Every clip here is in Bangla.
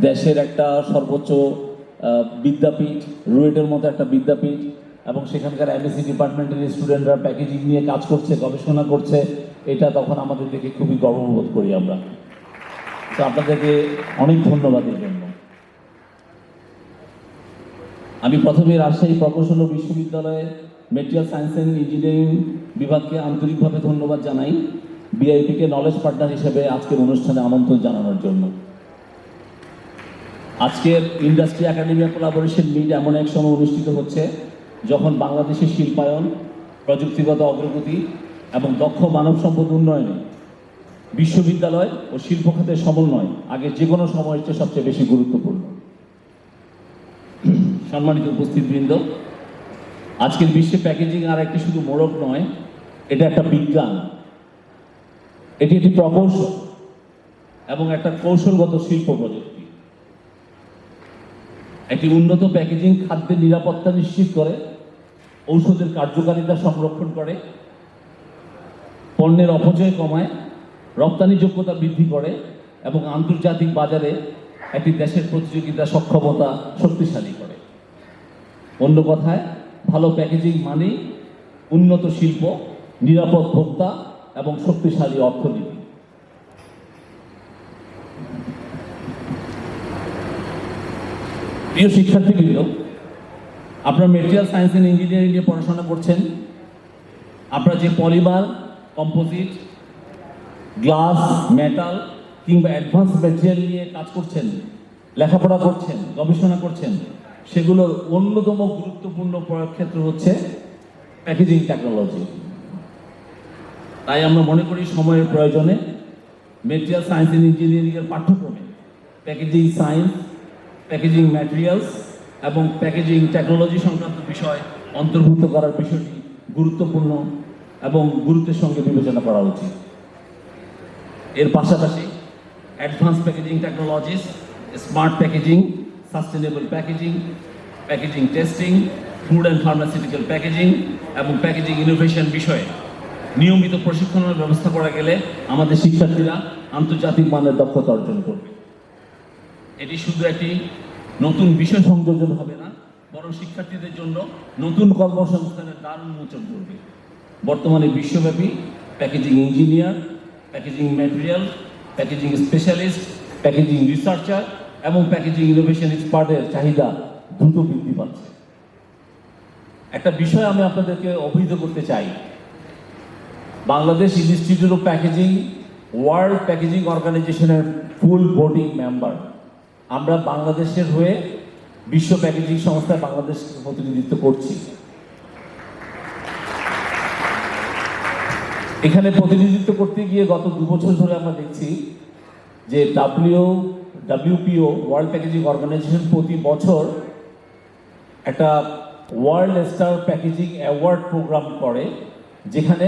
দেশের একটা সর্বোচ্চ বিদ্যাপীঠ, রুয়েটের মতো একটা বিদ্যাপীঠ, এবং সেখানকার এমএসসি ডিপার্টমেন্টের স্টুডেন্টরা প্যাকেজিং নিয়ে কাজ করছে, গবেষণা করছে, এটা তখন আমাদের দেখে খুবই গর্ববোধ করি আমরা। তো আপনাদেরকে অনেক ধন্যবাদ এর জন্য। আমি প্রথমে রাজশাহী প্রকৌশল বিশ্ববিদ্যালয়ে মেটেরিয়াল সায়েন্স অ্যান্ড ইঞ্জিনিয়ারিং বিভাগকে আন্তরিকভাবে ধন্যবাদ জানাই, বিআইপিকে নলেজ পার্টনার হিসেবে আজকের অনুষ্ঠানে আমন্ত্রণ জানানোর জন্য। আজকের ইন্ডাস্ট্রি একাডেমিয়া কোলাবোরেশন মিট এমন এক সময় অনুষ্ঠিত হচ্ছে যখন বাংলাদেশের শিল্পায়ন, প্রযুক্তিগত অগ্রগতি এবং দক্ষ মানব সম্পদ উন্নয়নে বিশ্ববিদ্যালয় ও শিল্প খাতের সমন্বয় আগে যে কোনো সময়ের চেয়ে সবচেয়ে বেশি গুরুত্বপূর্ণ। সম্মানিত উপস্থিতবৃন্দ, আজকের বিশ্বে প্যাকেজিং আর একটি শুধু মোড়ক নয়, এটা একটা বিজ্ঞান, এটি একটি প্রকৌশল এবং একটা কৌশলগত শিল্প প্রযুক্তি। একটি উন্নত প্যাকেজিং খাদ্যের নিরাপত্তা নিশ্চিত করে, ঔষধের কার্যকারিতা সংরক্ষণ করে, পণ্যের অপচয় কমায়, রপ্তানি যোগ্যতা বৃদ্ধি করে এবং আন্তর্জাতিক বাজারে একটি দেশের প্রতিযোগিতা সক্ষমতা শক্তিশালী করে। অন্য কথায়, ভালো প্যাকেজিং মানে উন্নত শিল্প, নিরাপদ ভোক্তা এবং শক্তিশালী অর্থনীতি। প্রিয় শিক্ষার্থীবৃন্দ, আপনারা মেটেরিয়াল সায়েন্স অ্যান্ড ইঞ্জিনিয়ারিং নিয়ে পড়াশোনা করছেন। আপনারা যে পলিমার, কম্পোজিট, গ্লাস, মেটাল কিংবা অ্যাডভান্স ম্যাটেরিয়াল নিয়ে কাজ করছেন, লেখাপড়া করছেন, গবেষণা করছেন, সেগুলোর অন্যতম গুরুত্বপূর্ণ প্রয়োগ ক্ষেত্র হচ্ছে প্যাকেজিং টেকনোলজি। তাই আমরা মনে করি সময়ের প্রয়োজনে মেটেরিয়াল সায়েন্স অ্যান্ড ইঞ্জিনিয়ারিংয়ের পাঠ্যক্রমে প্যাকেজিং সায়েন্স, প্যাকেজিং ম্যাটেরিয়ালস এবং প্যাকেজিং টেকনোলজি সংক্রান্ত বিষয় অন্তর্ভুক্ত করার বিষয়টি গুরুত্বপূর্ণ এবং গুরুত্বের সঙ্গে বিবেচনা করা উচিত। এর পাশাপাশি advance packaging technologies, smart packaging, sustainable packaging, packaging testing, food and pharmaceutical packaging এবং প্যাকেজিং ইনোভেশন বিষয়ে নিয়মিত প্রশিক্ষণের ব্যবস্থা করা গেলে আমাদের শিক্ষার্থীরা আন্তর্জাতিক মানের দক্ষতা অর্জন করবে। এটি শুধু একটি নতুন বিষয় সংযোজন হবে না, বরং শিক্ষার্থীদের জন্য নতুন কর্মসংস্থানের দ্বার উন্মোচন করবে। বর্তমানে বিশ্বব্যাপী packaging engineer, packaging material, packaging specialist, packaging researcher এবং প্যাকেজিং ইনোভেশন এক্সপার্টের চাহিদা দ্রুত বৃদ্ধি পাচ্ছে। একটা বিষয় আমি আপনাদেরকে অবহিত করতে চাই, Bangladesh institute of packaging world packaging অর্গানাইজেশনের ফুল ভোটিং মেম্বার। আমরা বাংলাদেশের হয়ে বিশ্ব প্যাকেজিং সংস্থায় বাংলাদেশকে প্রতিনিধিত্ব করছি। এখানে প্রতিনিধিত্ব করতে গিয়ে গত 2 বছর ধরে আমরা দেখছি যে WPO ওয়ার্ল্ড প্যাকেজিং অর্গানাইজেশন প্রতি বছর একটা world star packaging award programme করে, যেখানে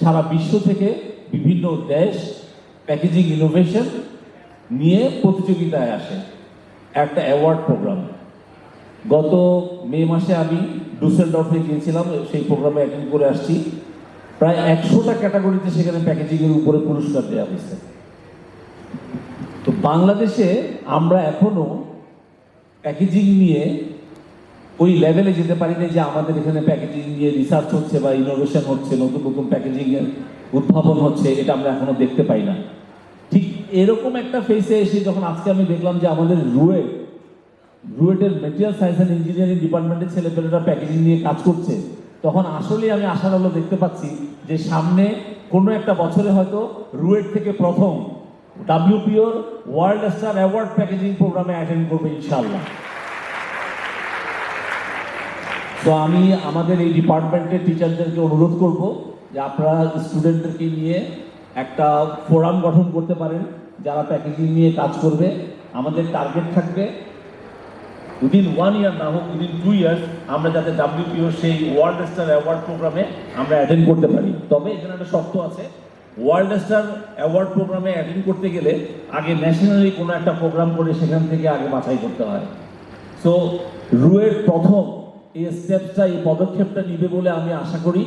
সারা বিশ্ব থেকে বিভিন্ন দেশ প্যাকেজিং ইনোভেশন নিয়ে প্রতিযোগিতায় আসে। একটা অ্যাওয়ার্ড প্রোগ্রাম। গত মে মাসে আমি ডুসেলডর্ফে গিয়েছিলাম, সেই প্রোগ্রামে অ্যাটেন্ড করে আসছি। প্রায় 100টা ক্যাটাগরিতে সেখানে প্যাকেজিংয়ের উপরে পুরস্কার দেওয়া হয়েছে। তো বাংলাদেশে আমরা এখনো প্যাকেজিং নিয়ে ওই লেভেলে যেতে পারি না যে আমাদের এখানে প্যাকেজিং নিয়ে রিসার্চ হচ্ছে বা ইনোভেশন হচ্ছে, নতুন নতুন প্যাকেজিংয়ের উদ্ভাবন হচ্ছে, এটা আমরা এখনো দেখতে পাই না। ঠিক এরকম একটা ফেসে এসে যখন আজকে আমি দেখলাম যে আমাদের রুয়েটের মেটেরিয়াল সায়েন্স অ্যান্ড ইঞ্জিনিয়ারিং ডিপার্টমেন্টের ছেলেপেলেরা প্যাকেজিং নিয়ে কাজ করছে, তখন আসলেই আমি আশার আলো দেখতে পাচ্ছি যে সামনে কোনো একটা বছরে হয়তো রুয়েট থেকে প্রথম WPOর ওয়ার্ল্ড স্টার অ্যাওয়ার্ড প্যাকেজিং প্রোগ্রামে অ্যাটেন্ড করবে ইনশাআল্লাহ। তো আমি আমাদের এই ডিপার্টমেন্টের টিচারদেরকে অনুরোধ করব যে আপনারা স্টুডেন্টদেরকে নিয়ে একটা ফোরাম গঠন করতে পারেন যারা প্যাকেজিং নিয়ে কাজ করবে। আমাদের টার্গেট থাকবে উইদিন 1 ইয়ার না হোক, উইদিন 2 ইয়ার্স আমরা যাতে WPO সেই ওয়ার্ল্ড স্টার অ্যাওয়ার্ড প্রোগ্রামে আমরা অ্যাটেন্ড করতে পারি। তবে এখানে একটা শর্ত আছে, ওয়ার্ল্ড স্টার অ্যাওয়ার্ড প্রোগ্রামে অ্যাটেন্ড করতে গেলে আগে ন্যাশনালি কোনো একটা প্রোগ্রাম করে সেখান থেকে আগে বাছাই করতে হয়। সো রুয়েট প্রথম এই স্টেপটা, এই পদক্ষেপটা নিবে বলে আমি আশা করি।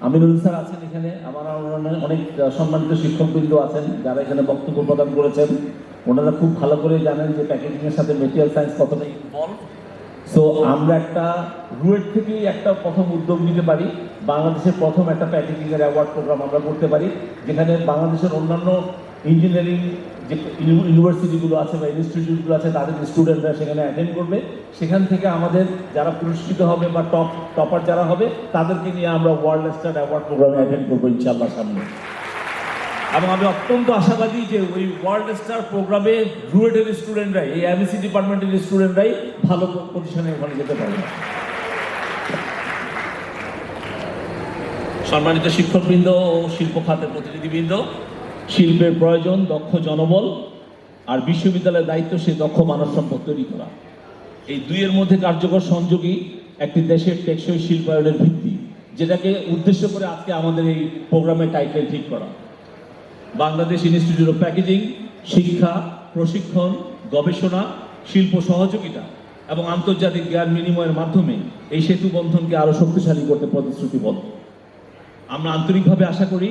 আমিনুল স্যার আছেন এখানে, আমার অনেক সম্মানিত শিক্ষকবৃন্দ আছেন যারা এখানে বক্তব্য প্রদান করেছেন, ওনারা খুব ভালো করে জানেন যে প্যাকেজিংয়ের সাথে মেটেরিয়াল সায়েন্স কতটা ইনভলভ। সো আমরা একটা রুয়েট থেকেই একটা প্রথম উদ্যোগ নিতে পারি, বাংলাদেশের প্রথম একটা প্যাকেজিংয়ের অ্যাওয়ার্ড প্রোগ্রাম আমরা করতে পারি, যেখানে বাংলাদেশের অন্যান্য ইঞ্জিনিয়ারিং যে ইউনিভার্সিটিগুলো আছে বা ইনস্টিটিউটগুলো আছে তাদের স্টুডেন্টরা সেখানে অ্যাটেন্ড করবে। সেখান থেকে আমাদের যারা পুরস্কৃত হবে বা টপার যারা হবে তাদেরকে নিয়ে আমরা ওয়ার্ল্ড স্টার অ্যাওয়ার্ড প্রোগ্রামে অ্যাটেন্ড করবো ইনশাআল্লাহ সামনে। এবং আমি অত্যন্ত আশাবাদী যে ওই ওয়ার্ল্ড স্টার প্রোগ্রামে রুয়েটের স্টুডেন্টরাই, এই এমএসসি ডিপার্টমেন্টের স্টুডেন্টরাই ভালো পজিশনে ওখানে যেতে পারবে। সম্মানিত শিক্ষকবৃন্দ ও শিল্প খাতের প্রতিনিধিবৃন্দ, শিল্পের প্রয়োজন দক্ষ জনবল, আর বিশ্ববিদ্যালয়ের দায়িত্ব সেই দক্ষ মানব সম্পদ তৈরি করা। এই দুইয়ের মধ্যে কার্যকর সংযোগই একটি দেশের টেকসই শিল্পায়নের ভিত্তি, যেটাকে উদ্দেশ্য করে আজকে আমাদের এই প্রোগ্রামের টাইটেল ঠিক করা। বাংলাদেশ ইনস্টিটিউট অফ প্যাকেজিং শিক্ষা, প্রশিক্ষণ, গবেষণা, শিল্প সহযোগিতা এবং আন্তর্জাতিক জ্ঞান বিনিময়ের মাধ্যমে এই সেতু বন্ধনকে আরও শক্তিশালী করতে প্রতিশ্রুতিবদ্ধ। আমরা আন্তরিকভাবে আশা করি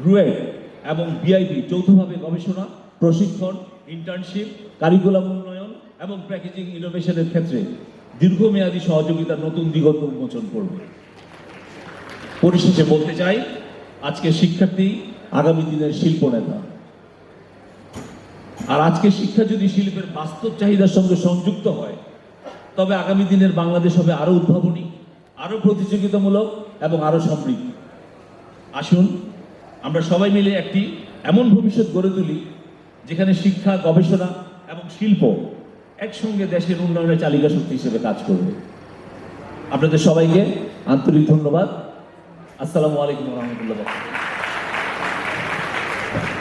রুয়েট এবং বিআইবি যৌথভাবে গবেষণা, প্রশিক্ষণ, ইন্টার্নশিপ, কারিকুলাম উন্নয়ন এবং প্যাকেজিং ইনোভেশনের ক্ষেত্রে দীর্ঘমেয়াদী সহযোগিতার নতুন দিগন্ত উন্মোচন করবে। পরিশেষে বলতে চাই, আজকের শিক্ষার্থী আগামী দিনের শিল্প নেতা। আর আজকের শিক্ষা যদি শিল্পের বাস্তব চাহিদার সঙ্গে সংযুক্ত হয়, তবে আগামী দিনের বাংলাদেশ হবে আরো উদ্ভাবনী, আরো প্রতিযোগিতামূলক এবং আরো সমৃদ্ধ। আসুন আমরা সবাই মিলে একটি এমন ভবিষ্যৎ গড়ে তুলি যেখানে শিক্ষা, গবেষণা এবং শিল্প একসঙ্গে দেশের উন্নয়নের চালিকা শক্তি হিসেবে কাজ করবে। আপনাদের সবাইকে আন্তরিক ধন্যবাদ। আসসালামু আলাইকুম ওয়া রাহমাতুল্লাহ।